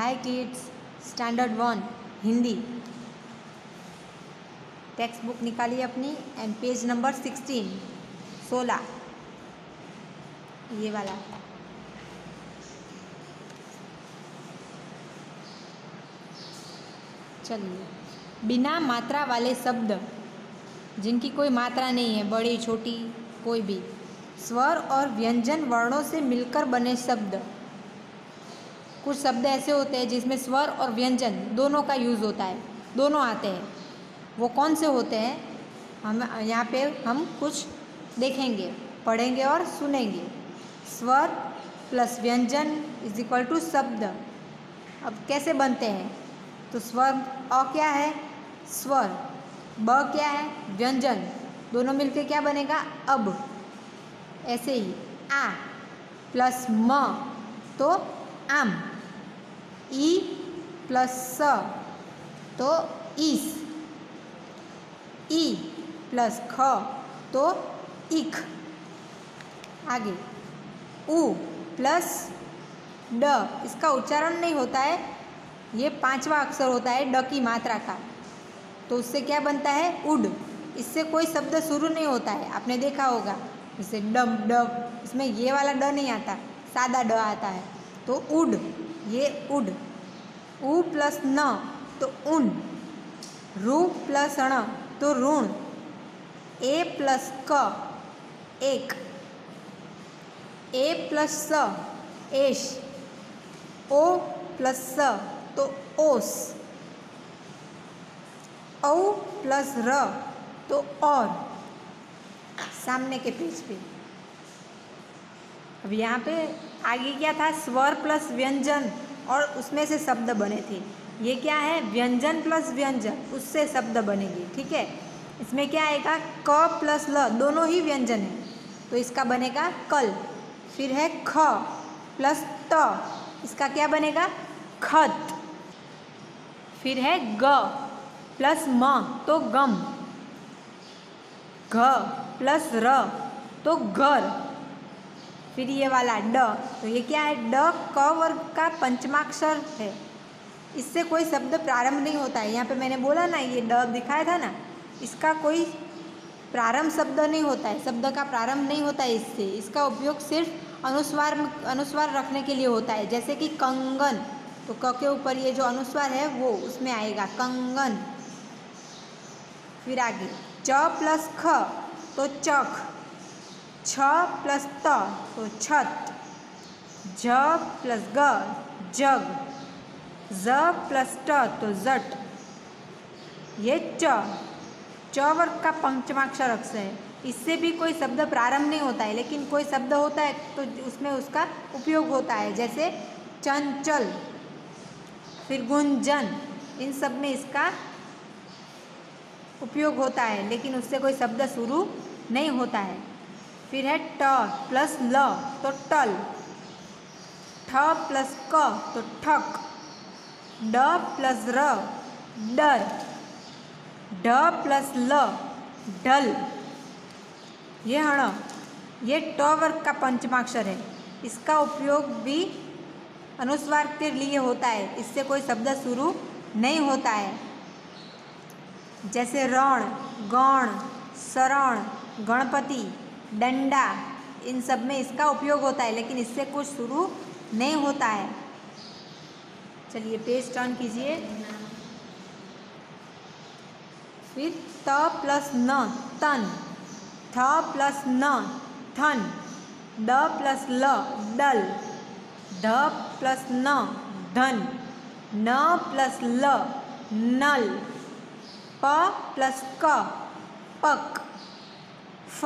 हाय kids, standard 1 Hindi text book निकालिए अपनी and page number 16 ये वाला। चलिए, बिना मात्रा वाले शब्द जिनकी कोई मात्रा नहीं है, बड़ी छोटी कोई भी, स्वर और व्यंजन वर्णों से मिलकर बने शब्द। कुछ शब्द ऐसे होते हैं जिसमें स्वर और व्यंजन दोनों का यूज़ होता है, दोनों आते हैं। वो कौन से होते हैं हम यहाँ पे हम कुछ देखेंगे, पढ़ेंगे और सुनेंगे। स्वर प्लस व्यंजन इज इक्वल टू शब्द। अब कैसे बनते हैं? तो स्वर अ क्या है? स्वर। ब क्या है? व्यंजन। दोनों मिलके क्या बनेगा? अब। ऐसे ही आ प्लस म तो आम। ई प्लस स तो ईस। ई प्लस ख तो इख। आगे उ प्लस ड, इसका उच्चारण नहीं होता है, ये 5वां अक्षर होता है ड की मात्रा का, तो उससे क्या बनता है? उड। इससे कोई शब्द शुरू नहीं होता है, आपने देखा होगा। जैसे डम डब, इसमें ये वाला ड नहीं आता, सादा ड आता है, तो उड, ये उड। उ प्लस न तो उन। रु प्लस ण तो ऋण। ए प्लस क एक। ए प्लस स एश। ओ प्लस स तो ओस। औ प्लस र तो और। सामने के पेज पे अब यहाँ पे आगे क्या था? स्वर प्लस व्यंजन और उसमें से शब्द बने थे। ये क्या है? व्यंजन प्लस व्यंजन, उससे शब्द बनेंगे। ठीक है, इसमें क्या आएगा? क प्लस ल, दोनों ही व्यंजन है, तो इसका बनेगा कल। फिर है ख प्लस त, इसका क्या बनेगा? खत। फिर है ग प्लस म तो गम। घ प्लस र तो घर। फिर ये वाला ड, तो ये क्या है? ड क वर्ग का पंचमाक्षर है, इससे कोई शब्द प्रारंभ नहीं होता है। यहाँ पे मैंने बोला ना, ये ड दिखाया था ना, इसका कोई प्रारंभ शब्द नहीं होता है, शब्द का प्रारंभ नहीं होता है इससे। इसका उपयोग सिर्फ अनुस्वार रखने के लिए होता है। जैसे कि कंगन, तो क के ऊपर ये जो अनुस्वार है वो उसमें आएगा कंगन। फिर आगे च प्लस ख तो चख। छ प्लस त तो छत। झ प्लस ग जग। ज प्लस ट तो जट। ये च वर्ग का पंचमाक्षर अक्षर है, इससे भी कोई शब्द प्रारंभ नहीं होता है, लेकिन कोई शब्द होता है तो उसमें उसका उपयोग होता है। जैसे चंचल, फिर गुंजन, इन सब में इसका उपयोग होता है, लेकिन उससे कोई शब्द शुरू नहीं होता है। फिर है ट प्लस ल तो टल। ठ प्लस क तो ठक। ड प्लस र डर। ढ प्लस ल ढल। ये हण, ये ट वर्ग का पंचमाक्षर है, इसका उपयोग भी अनुस्वार के लिए होता है, इससे कोई शब्द शुरू नहीं होता है। जैसे रण, गण, शरण, गणपति, डंडा, इन सब में इसका उपयोग होता है, लेकिन इससे कुछ शुरू नहीं होता है। चलिए पेज टर्न कीजिए। फिर त प्लस न तन। थ प्लस न थन। ड प्लस ल डल। ढ प्लस न धन। न प्लस ल नल। प प्लस क पक। फ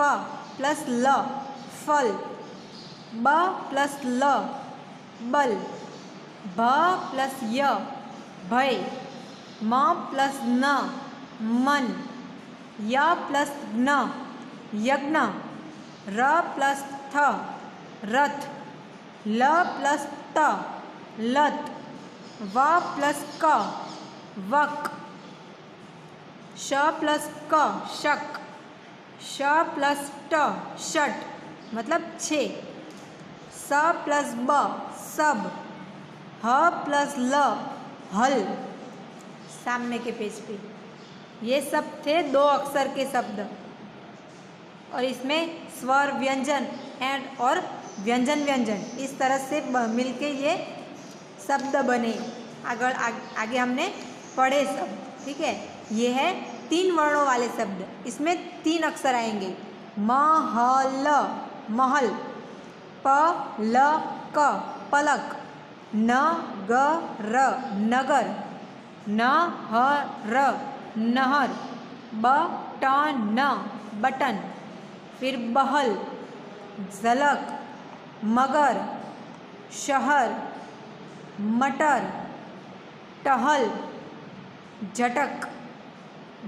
प्लस ल फल। ब प्लस ल बल। भ प्लस य भय। म प्लस न मन। य प्लस न यज्ञ। र प्लस थ रथ। ल प्लस त लत। व प्लस क वक। श प्लस क शक। श प्लस ट षट मतलब 6। स प्लस ब सब। ह प्लस ल, हल। सामने के पेज पे ये सब थे 2 अक्षर के शब्द, और इसमें स्वर व्यंजन एंड और व्यंजन व्यंजन इस तरह से मिलके ये शब्द बने। आगे हमने पढ़े शब्द, ठीक है। ये है 3 वर्णों वाले शब्द, इसमें 3 अक्षर आएंगे। महल, महल। पलक, पलक। नगर, नगर। नहर, नहर। Button, button. फिर बहल, झलक। मगर, शहर। मटर, टहल। झटक,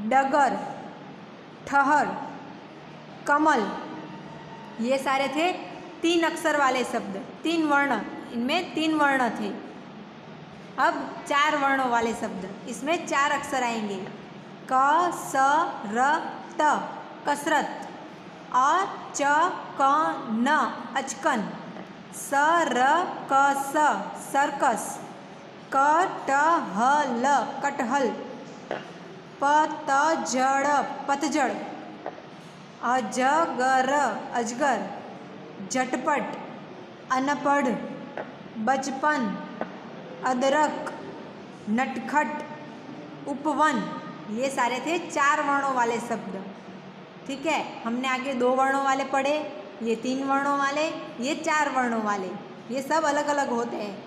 डगर। ठहर, कमल। ये सारे थे 3 अक्षर वाले शब्द, 3 वर्ण, इनमें 3 वर्ण थे। अब 4 वर्णों वाले शब्द, इसमें 4 अक्षर आएंगे। कसरत, कसरत। अचकन, अचकन। Circus, circus. कटहल, कटहल। पतझड़, पतझड़। अजगर, अजगर। झटपट, अनपढ़। बचपन, अदरक। नटखट, उपवन। ये सारे थे 4 वर्णों वाले शब्द, ठीक है। हमने आगे 2 वर्णों वाले पढ़े, ये 3 वर्णों वाले, ये 4 वर्णों वाले। ये सब अलग अलग होते हैं,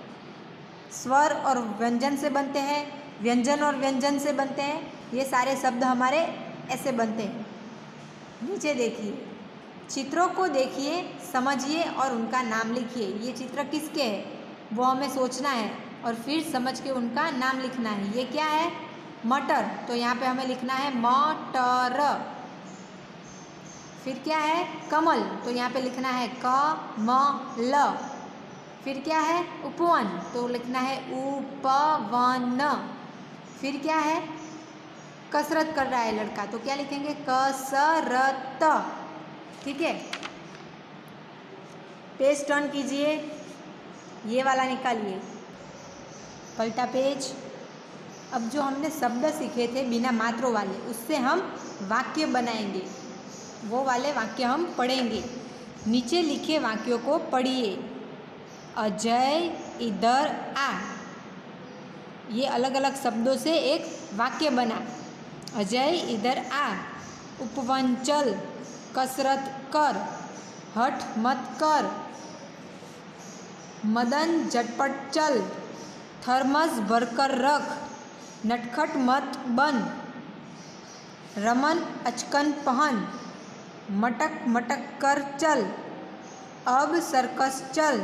स्वर और व्यंजन से बनते हैं, व्यंजन और व्यंजन से बनते हैं। ये सारे शब्द हमारे ऐसे बनते हैं। नीचे देखिए, चित्रों को देखिए, समझिए और उनका नाम लिखिए। ये चित्र किसके हैं वो हमें सोचना है और फिर समझ के उनका नाम लिखना है। ये क्या है? मटर, तो यहाँ पे हमें लिखना है मटर। फिर क्या है? कमल, तो यहाँ पे लिखना है कमल। फिर क्या है? उपवन, तो लिखना है उपवन। फिर क्या है? कसरत कर रहा है लड़का, तो क्या लिखेंगे? कसरत, ठीक है। पेज टर्न कीजिए, ये वाला निकालिए, पलटा पेज। अब जो हमने शब्द सीखे थे बिना मात्रों वाले, उससे हम वाक्य बनाएंगे, वो वाले वाक्य हम पढ़ेंगे। नीचे लिखे वाक्यों को पढ़िए। अजय इधर आ, ये अलग अलग शब्दों से एक वाक्य बना। अजय इधर आ, उपवन चल, कसरत कर, हठ मत कर, मदन झटपट चल, थर्मस भरकर रख, नटखट मत बन, रमन अचकन पहन, मटक मटक कर चल, अब सर्कस चल,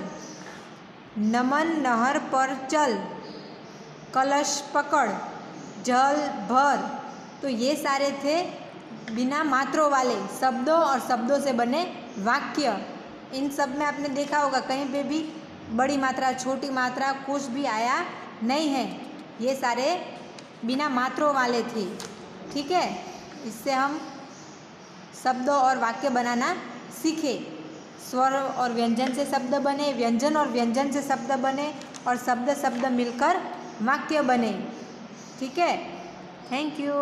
नमन नहर पर चल, कलश पकड़, जल भर। तो ये सारे थे बिना मात्रों वाले शब्दों और शब्दों से बने वाक्य। इन सब में आपने देखा होगा कहीं पे भी बड़ी मात्रा, छोटी मात्रा कुछ भी आया नहीं है। ये सारे बिना मात्रों वाले थे, ठीक है। इससे हम शब्दों और वाक्य बनाना सीखे। स्वर और व्यंजन से शब्द बने, व्यंजन और व्यंजन से शब्द बने, और शब्द शब्द मिलकर वाक्य बने, ठीक है। Thank you.